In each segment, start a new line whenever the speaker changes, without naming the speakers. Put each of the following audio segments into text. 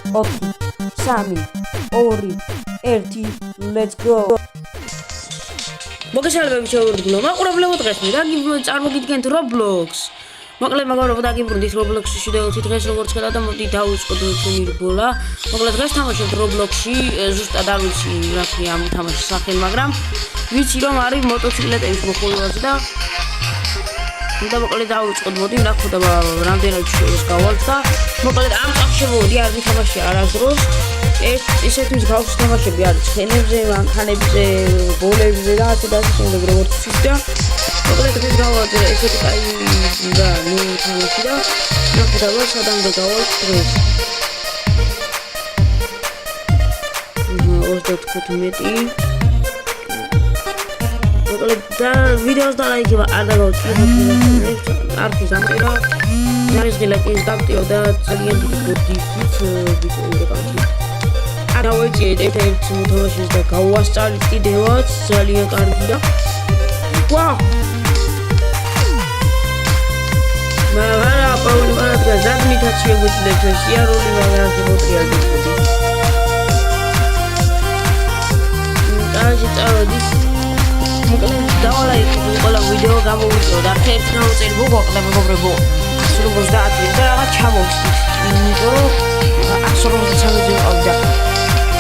3 2 1 let's go მოგესალმებით შეურგლო მაყურებლებო დღეს მე წარმოგიდგენთ Roblox მოკლედ მაგალითად დაგიბრუნდით Roblox-ში და დღეს როგორც ხედავთ და მოდი დავიწყოთ თუნირბოლა მოკლედ დღეს თამაშობთ Roblox-ში ზუსტად არ ვიცი რა ქვია ამ თამაშის სახელი მაგრამ ვიცი რომ არის მოტოციკლეტების მოხმარება და მოკლედ დავიწყოთ მოდი რა ხდება რამდენად შეიძლება გავალთ და მოკლედ ამ წამშევოდი არ მითამაშია არასდროს ესეთის გავს თამაშები არის ცხენებზე, მანქანებზე, ბოლებზე და ასე და ასე შემდეგ როგორც ცდა. მოკლედ ეს გავაძე ესეთი კაი და ნუ თამაში და ნახდება სადამდე გავალთ დღეს. 35 მოკლედ და ვიდეოს და ლაიქება არ დაგავწიოთ არქივს ამერა არის ღილაკის გამტიო და ძალიან დიდი გოდიფით ვიდეო დავეჭირეთ ერთ მოთამაშეს და გავასწავლით კიდევაც ძალიან კარგია. ვაუ! მაგრამ პრობლემაა ზადმითაც შეგვიძლია სიარული მაგრამ შემოტრიალდება. წავედი. მოკლედ დავალაიქეთ ყველა ვიდეო გამოვიწევ და ერთ ნაუწერ მოგოყდა მეგობრებო. 150 და რაღაც ჩამოვხდით. იმიტომ რომ 150 ყავდა.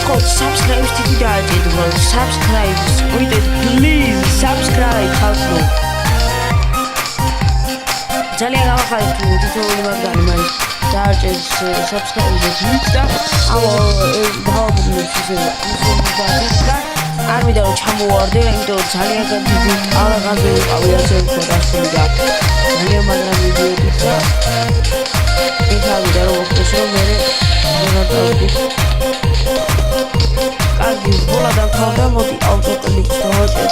Subscribe to the channel. Subscribe, please subscribe. Hello. ძალიან გავახარეთ თითოეული მაგარი მაინც დააჭერს subscribe და დავაბუნოთ ისე არ მინდა რომ ჩამოვარდე, იმიტომ რომ ძალიან დიდი ალაღაზე ვიყავი ასე ვთქვა და ძალიან მაგრამ ვიდეოები და ეხლა რომ ვხდები მე ვიღავდი კარგი ბოლა დავთავდა მოდი ავტოკლიკს დავაჭერ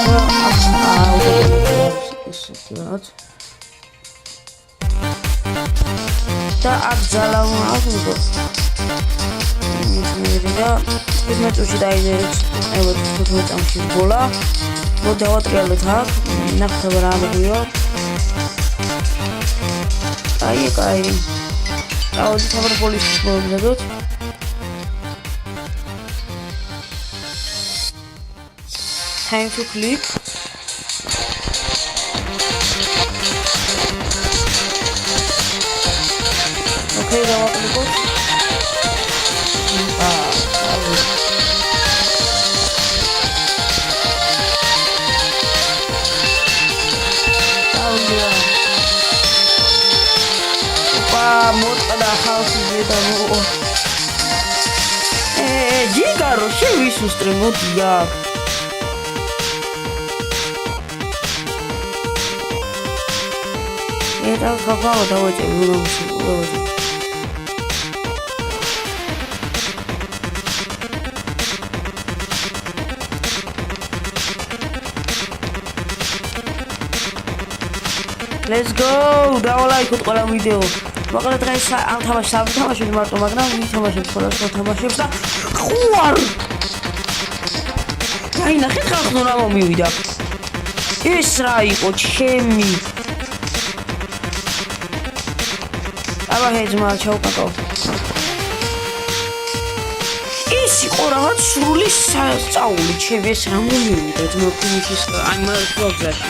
და აქ ძალავა აქვს და ეს მეტროში დაიძერეთ ევოთ 15 წამში ბოლა მოდი დავატრიალოთ აქ ნახდება რა მოგვიო აი დავდი სამრბოლის მოვიდოთ time to click okay now click moda house vida mo gigaro serviços tremodia eta kafao დავეჭერ უბრალოდ let's go დავალაიქოთ ყველა ვიდეო მოკლედ დღეს ამ თამაშს მარტო მაგრამ ვითამაშებ ხოლმე თამაშებს და ხوار აი ნახეთ ხალხო რა მომივიდა ეს რა იყო ჩემი აბა ჰეჯმა ჩაუკატო ის იყო რაღაც სრული სწავლი ჩემი ეს რა მომივიდა ძმოქიმის აი მაგაზაში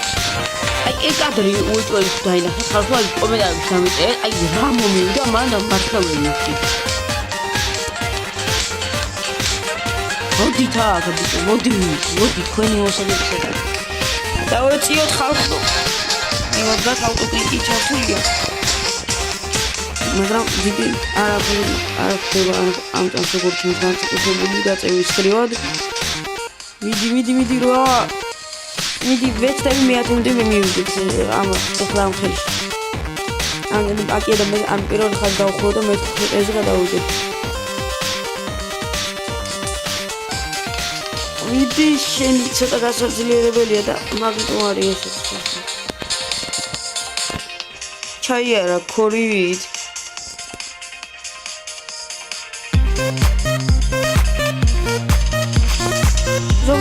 აი ეკადრი უიტყვი დაინახე ხალხო აი კომენტარებში დამიწერე აი რა მომივიდა მან მართლა ვიცი მოდი თაგები მოდი თქვენი მოსალებისა დავეციოთ ხალხო იმაგას ავტოკლიკი ჩასულია მაგრამ დიდი არ ხდება ამ წამს როგორც განსაკუთრებული დაწევის ხრივად მიდი რა მიდი ვეცდები მეათემდე მივიდეთ ამ ახლა ამ ხელში აკიდა მე ამ პირველ ხაზს დავხო და მე ეს გადავიდე მიდი შენ ცოტა გასაძლიერებელია და მაგიტო არის ეს ჩაიარა ქორივით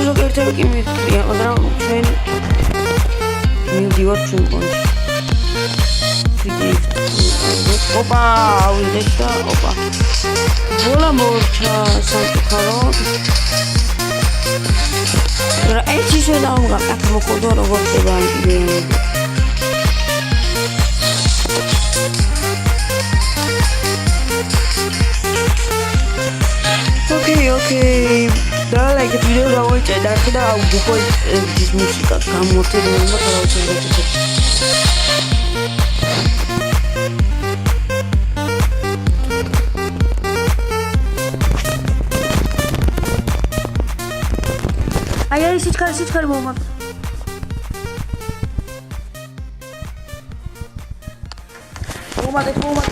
ზოგ ერთები კი მithია, მაგრამ ჩვენ მივდივართ ჩვენ პონჩში. ოპა, ავიდეთ და ოპა. ბოლა მორჩა სამწუხაროდ. რა ერთი შედავღა, აქ მოხდა როგორ შედავღა. Okay. Da like if you don't watch it, that's the audio for this music. Come on, tell me what I sit car moment. Moment.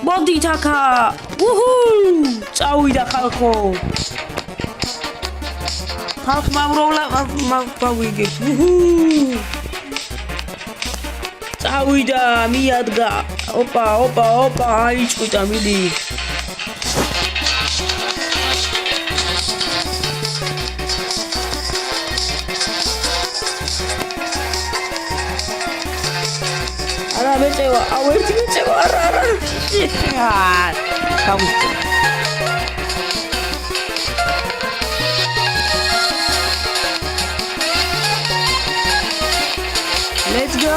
მოდით აქა უჰუ წავიდა ხალხო ხალხმა მოვიგეთ უჰუ წავიდა მიადგა ოპა აიჭყვიდა მიდი არა მეწევა ავერთი მეწევა არა come let's go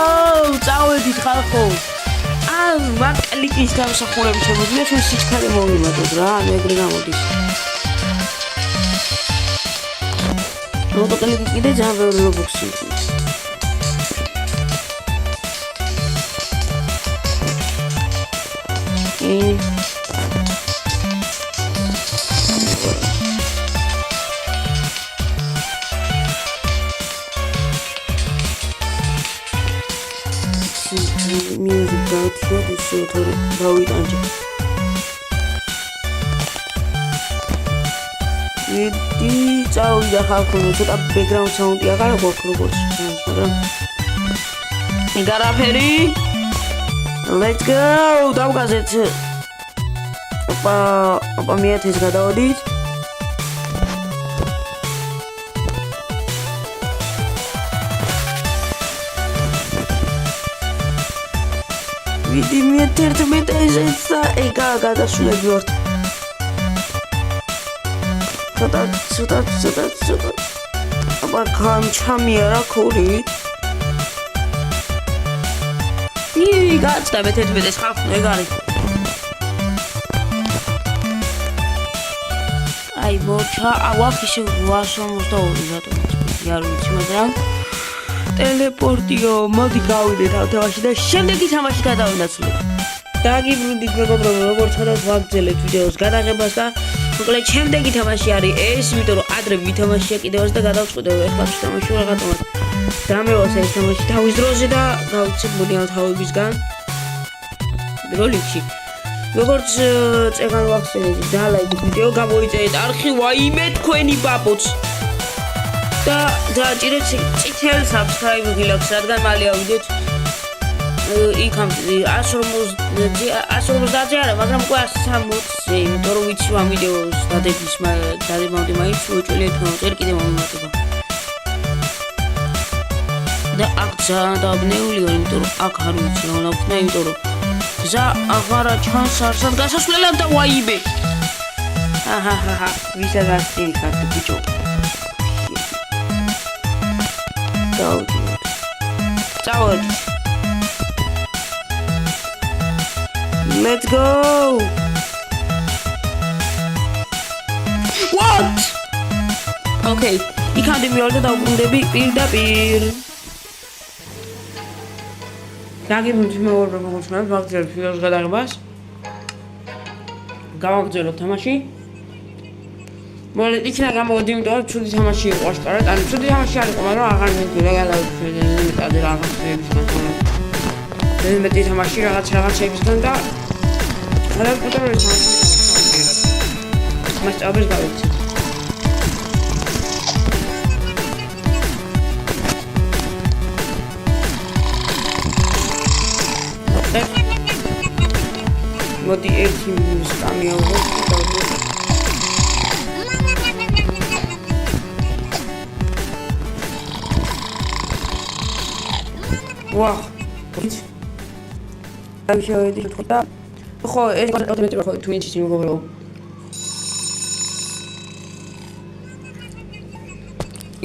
წავედით ხალხო ან მაკლიკის დამსახურებით შემოგვიდა ჩვენ სიჩქარე მოვიმატოთ რა ანუ ეგრე გამოდის მოტოკლიკი კიდე ძალიან ბევრი რობოქსი music out here to show how it ends. It's all the half of the background sound. I got a walk robots. You got up, Harry? Let's go! That was it. Opa, me at his got all this. ვიდი მე 11 ესეცა ეგა გადასულები ვართ ცოტა აბა გამჩამია რა ქორით გაცდა მე 11-ს ხალხო ეგ არის აი მოჩა ავაფიშე 872 რატომ არ ვიცი მაგრამ ტელეპორტიო მოდი გავიდეთ ავთევაში და შემდეგი თამაში გადავინაცვლოთ. დაგიბრუნდით მეგობრებო, როგორც ხედავთ ვაგრძელეთ ვიდეოს გადაღებას და მოკლედ შემდეგი თამაში არის ეს, იმიტომ რომ ადრე ვითამაშია კიდევაც და გადავწყვიტე ეხლა ვთამაშო რაღაცა. დამევასე ეს თამაში თავის დროზე და გავიცეთ მოდიან თავებისგან. როლიქში. როგორც წეგან ვახსენეთ და ლაიქით ვიდეო გამოიწერეთ არხი ვაიმე თქვენი ბაბოც. და დააჭირეთ წითელ subscribe გილაქვს რადგან მალე ავიდეთ იქამ 150-ზე არა მაგრამ უკვე 160-ზე იმიტომ რომ ვიცი ამ ვიდეოს დადებამდე მაინც უეჭველია თქო კიდე მომიმატება და აქ ძალიან დაბნეული ვარ იმიტომ რომ აქ არ ვიცი რა ვქნა იმიტომ რომ გზა აღარა ჩანს არსად გასასვლელად და ვაიმე აჰაჰა ვისაც იქ ბიჭო Ciao. Let's go. What? Okay. You can't do me all the time. The big beer. დაგიბრუნდით მეორე მოგწონს ვაგრძელებ ვიდეოს გადაღებას. გავაგრძელოთ თამაში. მოლე იქნა გამოვიდი, იმიტომ რომ ცუდი თამაში იყო აშკარად. ანუ ცუდი თამაში არ იყო, მაგრამ აღარ მიგია გადავწყვეტე მეტად რაღაცებისგან. მეტი თამაში რაღაცებისგან და არა პუტარული თამაში. მასწავლებელს გავიქცე. მოდი ერთი სკამი ავიღოთ და ვახ. აი შევედი და ხო ეს კონტენტი ხო Twitch-ის მეგობრო.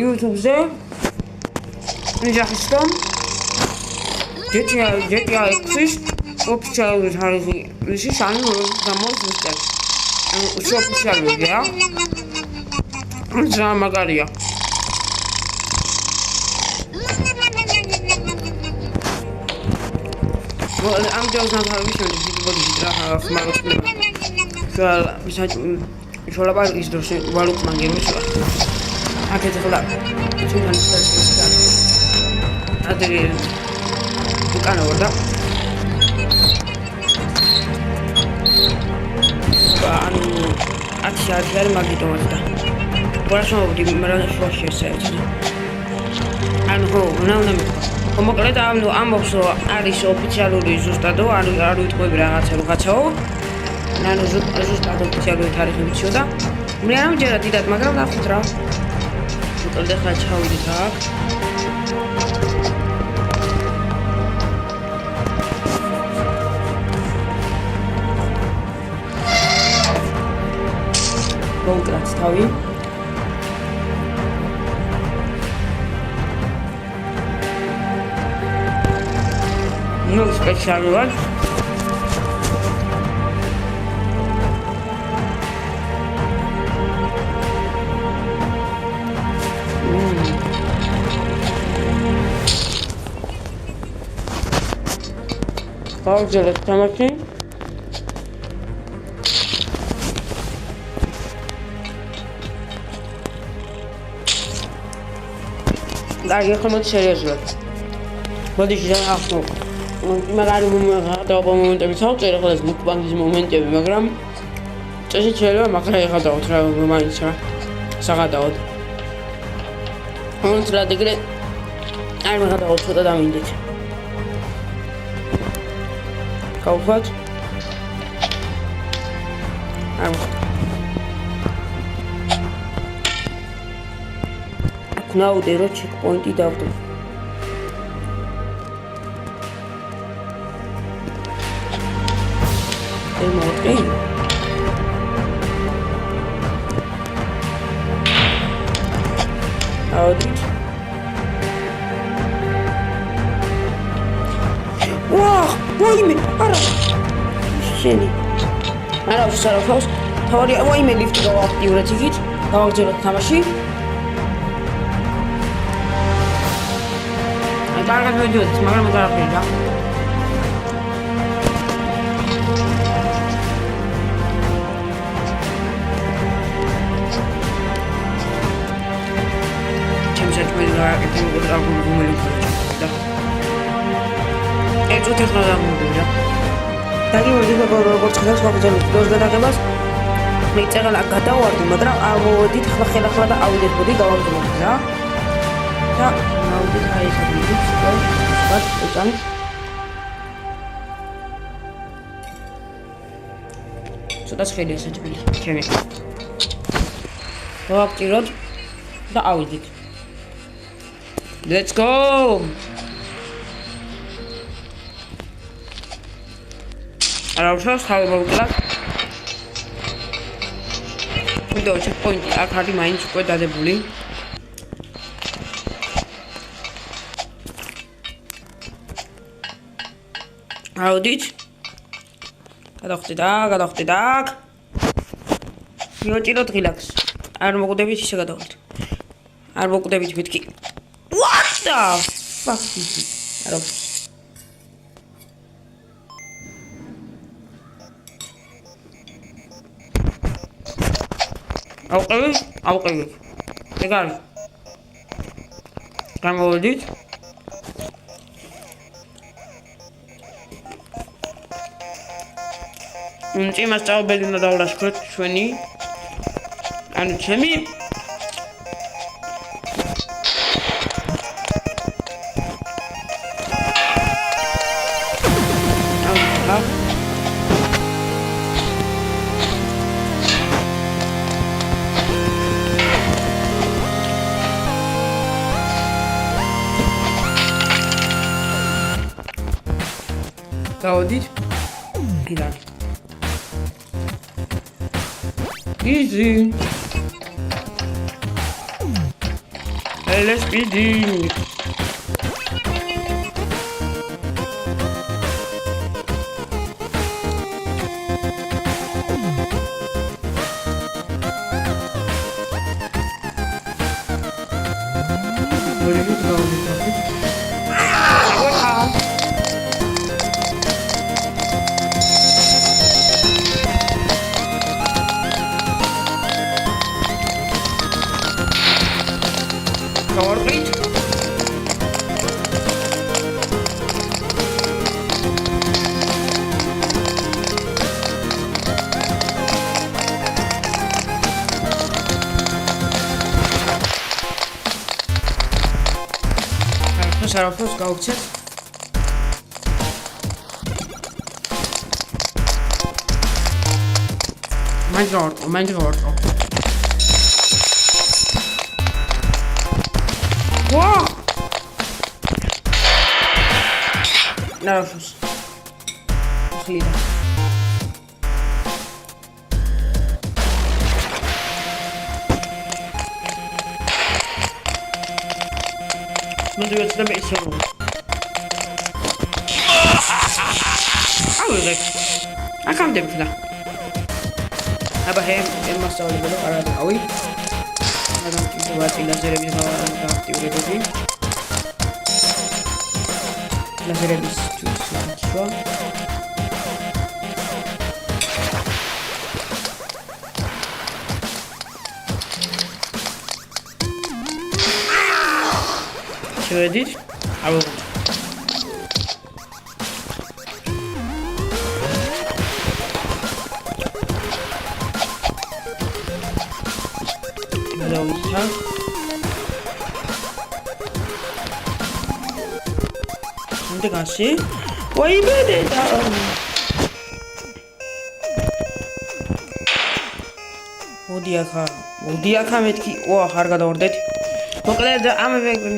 YouTube-ზე ნიჟახისტო GTA 6-ის ოფიციალური თარიღი ისე შანი გამოსვლა. ანუ ოფიციალურია. ზა მაგარია. ამ ჯერს ნახავი შემდგი ბოდიში რა ხმარობს. შოლა პარკის დროს ვალუტ მანგები შოლა. აქეთ ხლა ჩვენ ადრე უკანა ვარ და ანუ აქშარ მაგიტომას და ვაშოვდი მაგრამ შუაში ესეც ანუ უნდა მოკლედ ამბობს რომ არის ოფიციალური ზუსტადო არ ვიტყვები რაღაცაო ანუ ზუსტად ოფიციალური თარიღი ვიცოდა მე არ ამჯერა დიდად მაგრამ ნახოთ რა მოკლედ ახლა ჩავიდეთ აქ კონკრეტ თავი ну специально Пауза, тамаки. Да, я хочу серьезно. Вот еще раз მაგარი მომღადაობა მომენტები თავწერე ხოლმე მუკბანგის მომენტები მაგრამ წესი შეიძლება მაგრამ ეხადაოთ რა მაინც რა საღადაოთ მონცრად ეგრე არ მაგადაოთ ცოტა დამინდეთ გავხოთ ამ ნაუდე რო ჩეკპოინტი დავდო Okay. Wow, ვაიმე, არა. შენი. არა, ვსარაფავს. თავი ვაიმე ლიფტი გავაქტიურეთ იქით. გავაგზავნოთ თამაში. აი, კარგად მოვიდეთ, მაგრამ გარაფერი რა. Это вот так вот думали, да. Это технология. Такие вот это როგორც ხდება ვაგზავნოთ დროს გადაღებას. მე წეგალა გადავარდი, მაგრამ ამოვედით ხლა და ავიდეთ მოდი გავაგზავნოთ რა. და მოვიდეთ აი ეს ვიდეოს ვარ უწამით. ცოტა შედი ესე თბილი. ჩემი. გავაქტიროთ და ავიდეთ. Let's go! არა უშავს თავი მოვკლათ. ვიდეო ჩეკპოინტი აქ არის მაინც უკვე დადებული. აუდით. გადავხდით აქ. მივაჭიროთ ღილაკს. არ მოგვდებით ისე გადავხდით. არ მოგვდებით მეთქი. What the fuck is it? I don't Okay. Egal. გამოვედით. იმას წავბელი უნდა დავლაშქროთ ჩვენი. ანუ ჩემი გავოდით. კიდან. Easy. LSPD. Sarafos გავქცეთ. მაინდრორტო. ვა! ნარაფოს. ხლიდა. Მოდი ისე. აუზე. აკამდები ხლა. აბა მასწავლებელი ყარადი ავი. მაგრამ ისე ვაწი ლაზერების გააქტიურებები. ლაზერების ჩუშვა. შევედით. აუ. დავიცა. მოდიგაში. ვაიბედე და მოდი ახლა მეთქი. ხარ გადავარდეთ. მოკლედ ამ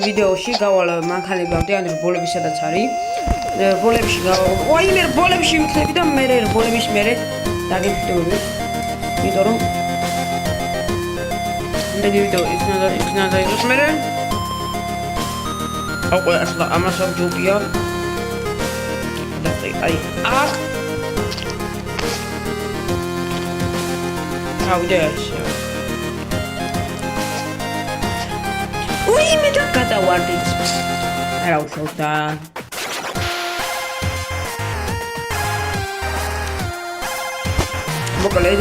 ვიდეოში გავალ მანქანები ავდიან რბოლები სადაც არის. რბოლებში ვაიმე რბოლებში ვიქნები და მე რბოლების მერე დაგიფრთხილები. იმიტომ რომ მე ვიდეო იქნა დაიღოს მერე. აუ ახლა ამას ვჯობია. აი აქ ავდეაში მე და გადავარდით. არა უშავდა. მოკლედ.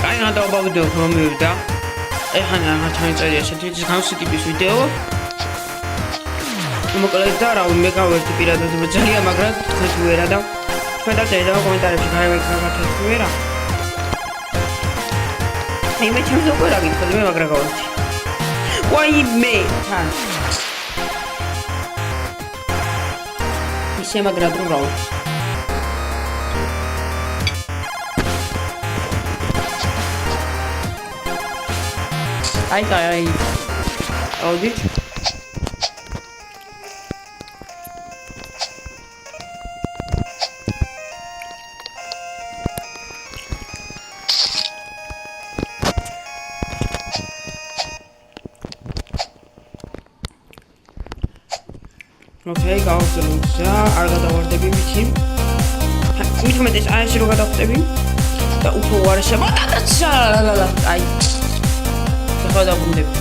აი გადავაბა ვიდეო რომ მივიდა. ეხლა რა ჩაიწერია ესეთი განსი ტიპის ვიდეო. მოკლედ და რა მე გავერთი პირადად ძალიან მაგრამ თქვენ ვერა და თქვენ და წერდა კომენტარებში გავაკეთეთ ვერა. მე ჩემს უკვე რა გითხოთ მე მაგრამ გავერთი. ვაიმე თან ისე მაგრად რომ რავი აი აუდით Okay, გავხსენე. არ გადავარდები მითი. მithumetes აიში რო გადავხტები და უფრო ვარშება და აი. ხა დავუნდები.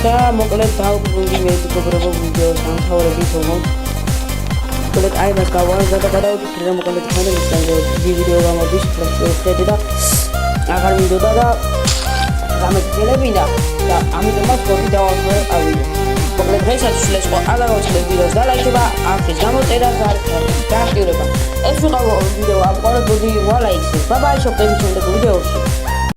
და მოკლედ დავუბრუნდი მე თვითმფრინავ ვიდეოს დამთავრებით რომ მოკლედ აი მას გავარდა და გადავიქცე რომ მოკლედ ხანებისგან ვიდეო გამოდის პროფესიები და აღარ მინდოდა და გამეცელებინა და ამიტომაც გოდი დავახმარე ავიდე. მოკლედ დღესაც შულეს ყო არ გავაცხადებ ვიდეოს და ლაიქება ამის გამოწერა და აქტიურება. ეს ვიყავ ვიდეო ამ ყოველ გოდი ვალაიქს. ბაბაი შევხვდებით შემდეგ ვიდეოში.